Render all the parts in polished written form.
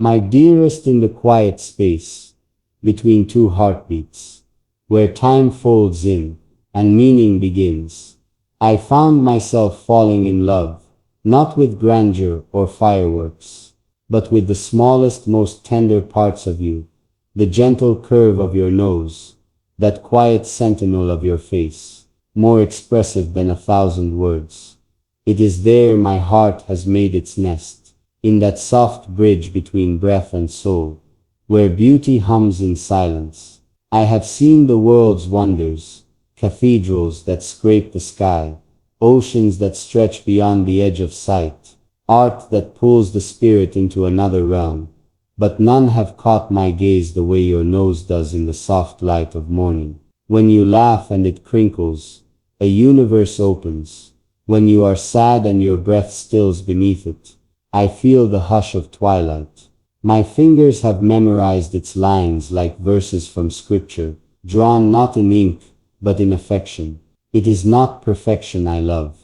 My dearest, in the quiet space between two heartbeats, where time folds in and meaning begins, I found myself falling in love, not with grandeur or fireworks, but with the smallest, most tender parts of you, the gentle curve of your nose, that quiet sentinel of your face, more expressive than 1,000 words. It is there my heart has made its nest, in that soft bridge between breath and soul, where beauty hums in silence. I have seen the world's wonders, cathedrals that scrape the sky, oceans that stretch beyond the edge of sight, art that pulls the spirit into another realm, but none have caught my gaze the way your nose does in the soft light of morning. When you laugh and it crinkles, a universe opens. When you are sad and your breath stills beneath it, I feel the hush of twilight. My fingers have memorized its lines like verses from scripture, drawn not in ink, but in affection. It is not perfection I love.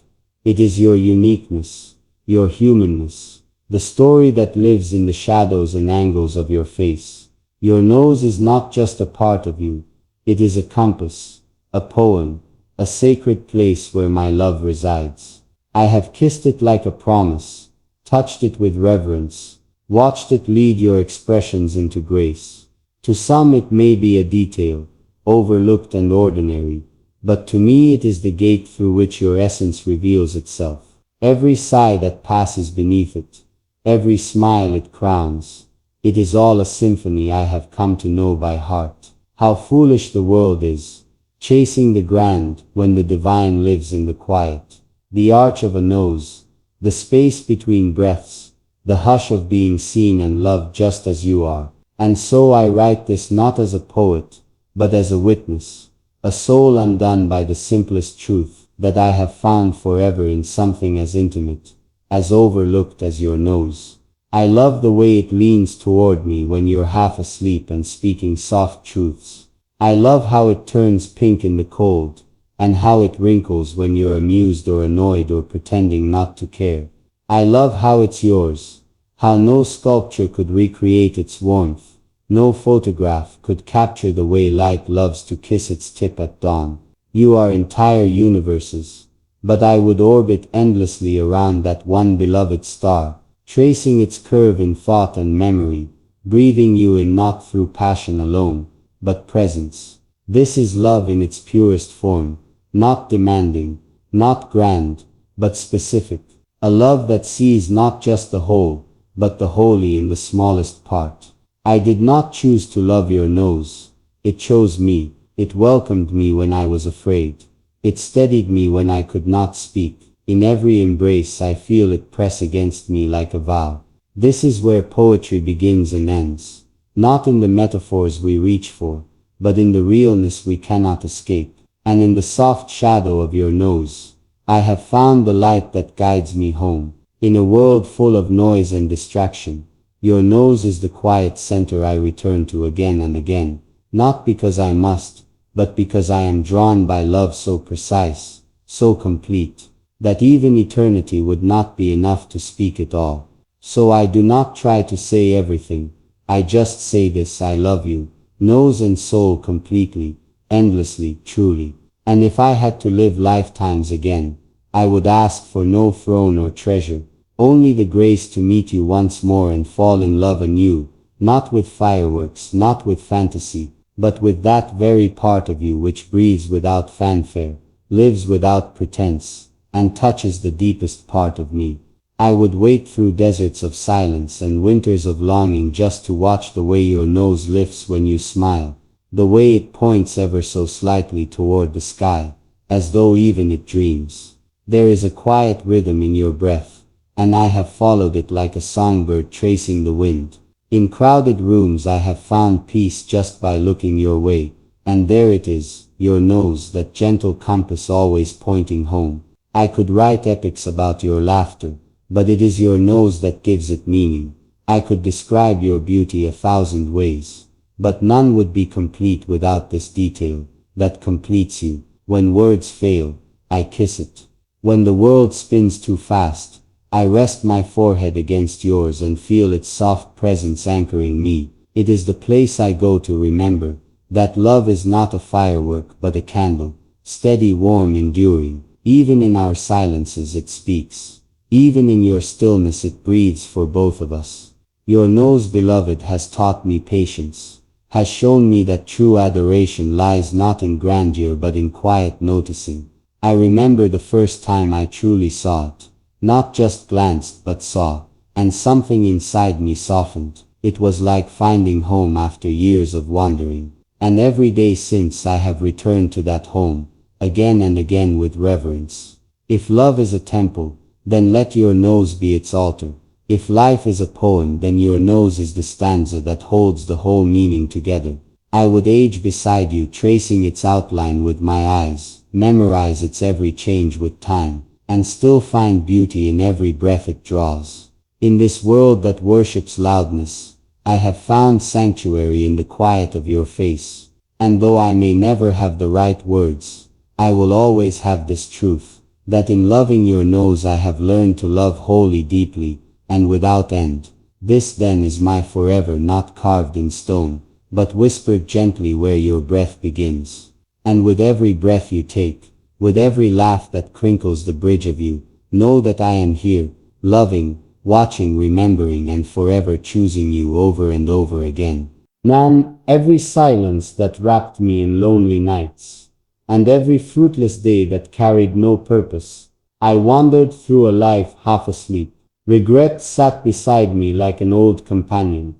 It is your uniqueness, your humanness, the story that lives in the shadows and angles of your face. Your nose is not just a part of you. It is a compass, a poem, a sacred place where my love resides. I have kissed it like a promise, touched it with reverence, watched it lead your expressions into grace. To some it may be a detail, overlooked and ordinary, but to me it is the gate through which your essence reveals itself. Every sigh that passes beneath it, every smile it crowns, it is all a symphony I have come to know by heart. How foolish the world is, chasing the grand when the divine lives in the quiet. The arch of a nose, the space between breaths, the hush of being seen and loved just as you are. And so I write this not as a poet, but as a witness, a soul undone by the simplest truth that I have found forever in something as intimate, as overlooked as your nose. I love the way it leans toward me when you're half asleep and speaking soft truths. I love how it turns pink in the cold, and how it wrinkles when you're amused or annoyed or pretending not to care. I love how it's yours, how no sculpture could recreate its warmth, no photograph could capture the way light loves to kiss its tip at dawn. You are entire universes, but I would orbit endlessly around that one beloved star, tracing its curve in thought and memory, breathing you in not through passion alone, but presence. This is love in its purest form, not demanding, not grand, but specific. A love that sees not just the whole, but the holy in the smallest part. I did not choose to love your nose. It chose me. It welcomed me when I was afraid. It steadied me when I could not speak. In every embrace I feel it press against me like a vow. This is where poetry begins and ends. Not in the metaphors we reach for, but in the realness we cannot escape. And in the soft shadow of your nose, I have found the light that guides me home. In a world full of noise and distraction, your nose is the quiet center I return to again and again, not because I must, but because I am drawn by love so precise, so complete, that even eternity would not be enough to speak it all. So I do not try to say everything. I just say this: I love you, nose and soul, completely, endlessly, truly. And if I had to live lifetimes again, I would ask for no throne or treasure, only the grace to meet you once more and fall in love anew, not with fireworks, not with fantasy, but with that very part of you which breathes without fanfare, lives without pretense, and touches the deepest part of me. I would wait through deserts of silence and winters of longing just to watch the way your nose lifts when you smile, the way it points ever so slightly toward the sky, as though even it dreams. There is a quiet rhythm in your breath, and I have followed it like a songbird tracing the wind. In crowded rooms I have found peace just by looking your way, and there it is, your nose, that gentle compass always pointing home. I could write epics about your laughter, but it is your nose that gives it meaning. I could describe your beauty 1,000 ways, but none would be complete without this detail, that completes you. When words fail, I kiss it. When the world spins too fast, I rest my forehead against yours and feel its soft presence anchoring me. It is the place I go to remember that love is not a firework but a candle, steady, warm, enduring. Even in our silences it speaks. Even in your stillness it breathes for both of us. Your nose, beloved, has taught me patience, has shown me that true adoration lies not in grandeur but in quiet noticing. I remember the first time I truly saw it, not just glanced but saw, and something inside me softened. It was like finding home after years of wandering, and every day since I have returned to that home, again and again with reverence. If love is a temple, then let your nose be its altar. If life is a poem, then your nose is the stanza that holds the whole meaning together. I would age beside you, tracing its outline with my eyes, memorize its every change with time, and still find beauty in every breath it draws. In this world that worships loudness, I have found sanctuary in the quiet of your face. And though I may never have the right words, I will always have this truth, that in loving your nose I have learned to love wholly, deeply, and without end. This then is my forever, not carved in stone, but whispered gently where your breath begins. And with every breath you take, with every laugh that crinkles the bridge of you, know that I am here, loving, watching, remembering, and forever choosing you over and over again. Man, every silence that wrapped me in lonely nights, and every fruitless day that carried no purpose, I wandered through a life half asleep. Regret sat beside me like an old companion,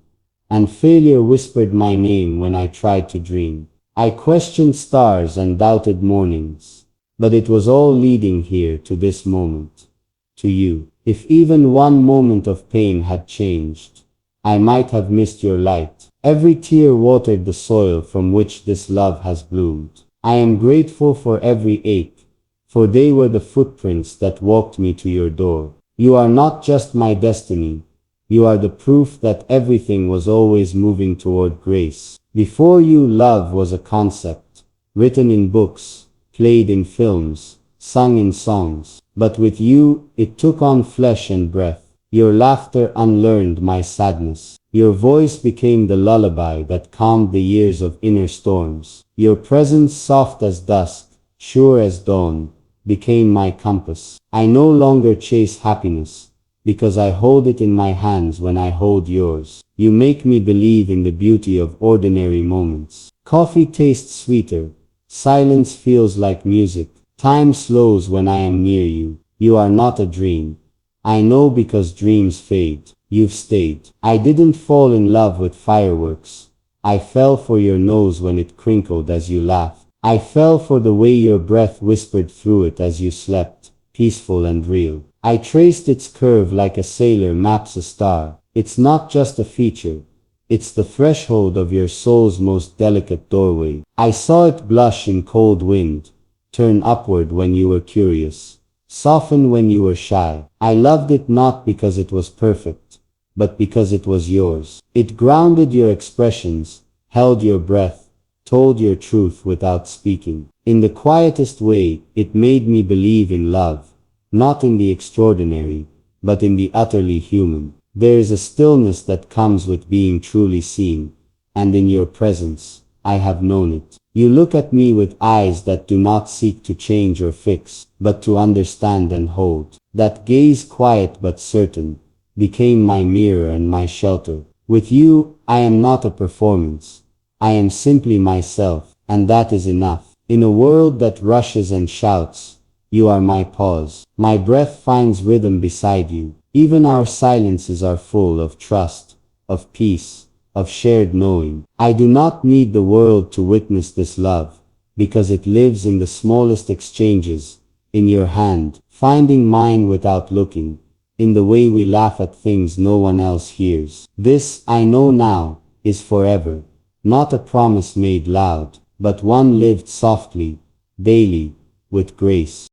and failure whispered my name when I tried to dream. I questioned stars and doubted mornings, but it was all leading here to this moment, to you. If even one moment of pain had changed, I might have missed your light. Every tear watered the soil from which this love has bloomed. I am grateful for every ache, for they were the footprints that walked me to your door. You are not just my destiny, you are the proof that everything was always moving toward grace. Before you, love was a concept, written in books, played in films, sung in songs. But with you, it took on flesh and breath. Your laughter unlearned my sadness. Your voice became the lullaby that calmed the years of inner storms. Your presence, soft as dusk, sure as dawn, became my compass. I no longer chase happiness, because I hold it in my hands when I hold yours. You make me believe in the beauty of ordinary moments. Coffee tastes sweeter, silence feels like music. Time slows when I am near you. You are not a dream. I know because dreams fade. You've stayed. I didn't fall in love with fireworks. I fell for your nose when it crinkled as you laughed. I fell for the way your breath whispered through it as you slept, peaceful and real. I traced its curve like a sailor maps a star. It's not just a feature. It's the threshold of your soul's most delicate doorway. I saw it blush in cold wind, turn upward when you were curious, soften when you were shy. I loved it not because it was perfect, but because it was yours. It grounded your expressions, held your breath, told your truth without speaking. In the quietest way, it made me believe in love, not in the extraordinary, but in the utterly human. There is a stillness that comes with being truly seen, and in your presence, I have known it. You look at me with eyes that do not seek to change or fix, but to understand and hold. That gaze, quiet but certain, became my mirror and my shelter. With you, I am not a performance. I am simply myself, and that is enough. In a world that rushes and shouts, you are my pause. My breath finds rhythm beside you. Even our silences are full of trust, of peace, of shared knowing. I do not need the world to witness this love, because it lives in the smallest exchanges, in your hand, finding mine without looking, in the way we laugh at things no one else hears. This, I know now, is forever, not a promise made loud, but one lived softly, daily, with grace.